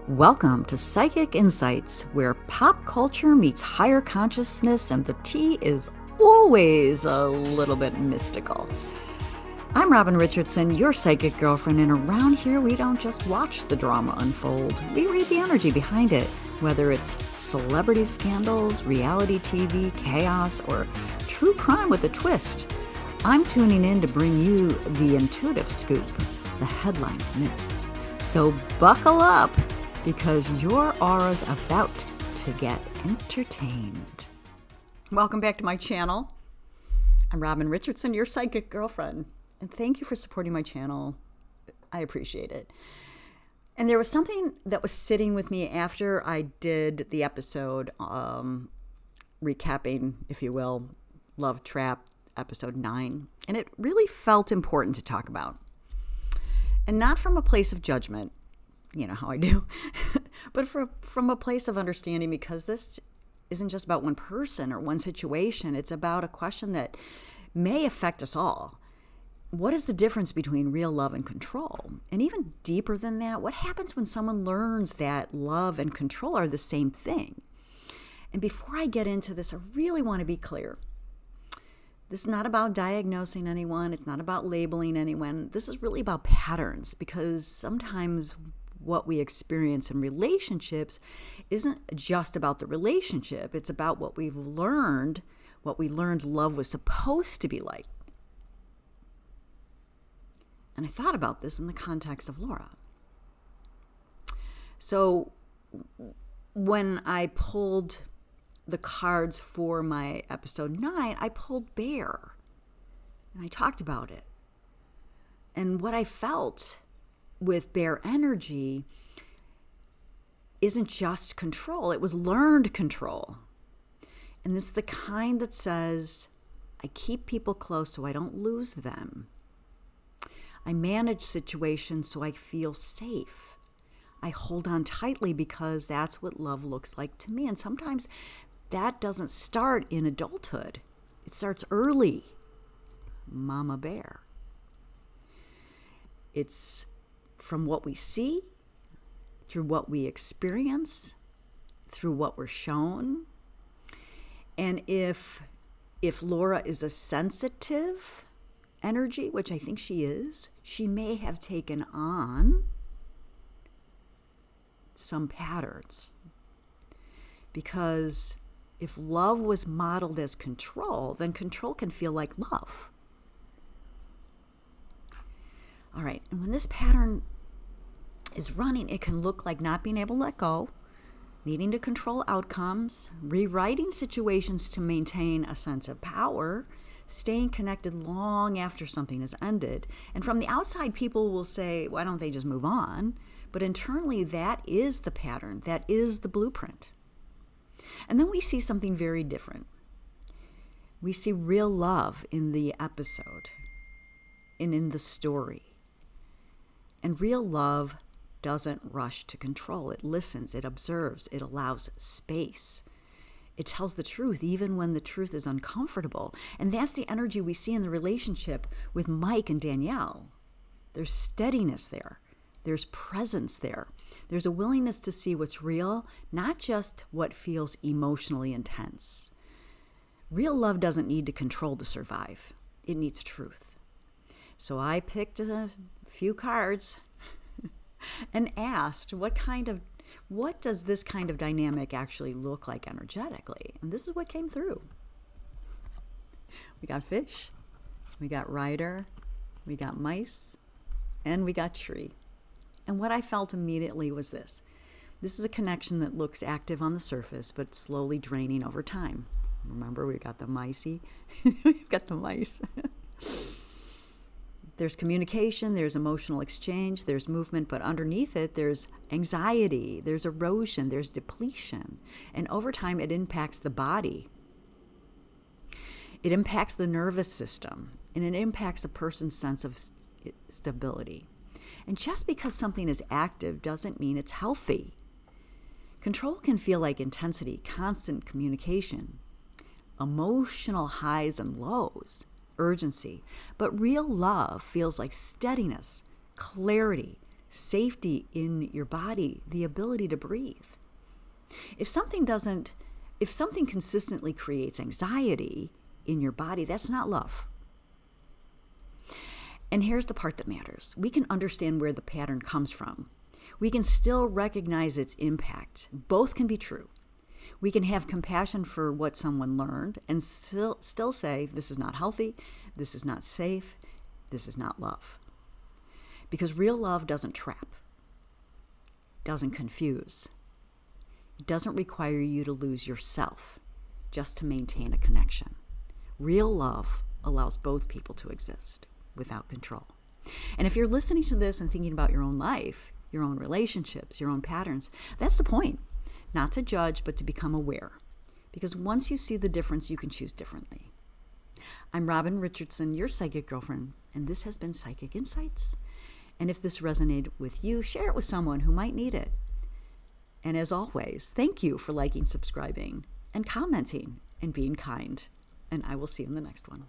Welcome to Psychic Insights, where pop culture meets higher consciousness and the tea is always a little bit mystical. I'm Robin Richardson, your psychic girlfriend, and around here we don't just watch the drama unfold. We read the energy behind it, whether it's celebrity scandals, reality TV, chaos, or true crime with a twist. I'm tuning in to bring you the intuitive scoop the headlines miss. So buckle up, because your aura's about to get entertained. Welcome back to my channel. I'm Robin Richardson, your psychic girlfriend, and thank you for supporting my channel. I appreciate it. And there was something that was sitting with me after I did the episode recapping, if you will, Love Trap episode 9, and it really felt important to talk about. And not from a place of judgment, you know how I do, but from a place of understanding, because this isn't just about one person or one situation. It's about a question that may affect us all. What is the difference between real love and control? And even deeper than that, what happens when someone learns that love and control are the same thing? And before I get into this, I really want to be clear. This is not about diagnosing anyone. It's not about labeling anyone. This is really about patterns, because sometimes what we experience in relationships isn't just about the relationship. It's about what we learned love was supposed to be like. And I thought about this in the context of Laura. So when I pulled the cards for my episode 9, I pulled Bear. And I talked about it. And what I felt with Bear energy isn't just control. It was learned control. And this is the kind that says, I keep people close so I don't lose them. I manage situations so I feel safe. I hold on tightly because that's what love looks like to me. And sometimes that doesn't start in adulthood. It starts early. Mama Bear. It's from what we see, through what we experience, through what we're shown. And if Laura is a sensitive energy, which I think she is, she may have taken on some patterns. Because if love was modeled as control, then control can feel like love. All right, and when this pattern is running, it can look like not being able to let go, needing to control outcomes, rewriting situations to maintain a sense of power, staying connected long after something has ended. And from the outside, people will say, why don't they just move on? But internally, that is the pattern. That is the blueprint. And then we see something very different. We see real love in the episode and in the story. And real love doesn't rush to control. It listens, it observes, it allows space. It tells the truth even when the truth is uncomfortable. And that's the energy we see in the relationship with Mike and Danielle. There's steadiness there. There's presence there. There's a willingness to see what's real, not just what feels emotionally intense. Real love doesn't need to control to survive. It needs truth. So I picked a few cards and asked, what does this kind of dynamic actually look like energetically? And this is what came through. We got fish, we got rider, we got mice, and we got tree. And what I felt immediately was this. This is a connection that looks active on the surface, but slowly draining over time. Remember, we got the micey. We've got the mice. There's communication, there's emotional exchange, there's movement, but underneath it, there's anxiety, there's erosion, there's depletion. And over time, it impacts the body. It impacts the nervous system, and it impacts a person's sense of stability. And just because something is active doesn't mean it's healthy. Control can feel like intensity, constant communication, emotional highs and lows, urgency. But real love feels like steadiness, clarity, safety in your body, the ability to breathe. If something consistently creates anxiety in your body, that's not love. And here's the part that matters. We can understand where the pattern comes from. We can still recognize its impact. Both can be true. We can have compassion for what someone learned and still say, this is not healthy, this is not safe, this is not love. Because real love doesn't trap, doesn't confuse. It doesn't require you to lose yourself just to maintain a connection. Real love allows both people to exist without control. And if you're listening to this and thinking about your own life, your own relationships, your own patterns, that's the point. Not to judge, but to become aware. Because once you see the difference, you can choose differently. I'm Robin Richardson, your psychic girlfriend, and this has been Psychic Insights. And if this resonated with you, share it with someone who might need it. And as always, thank you for liking, subscribing, and commenting, and being kind. And I will see you in the next one.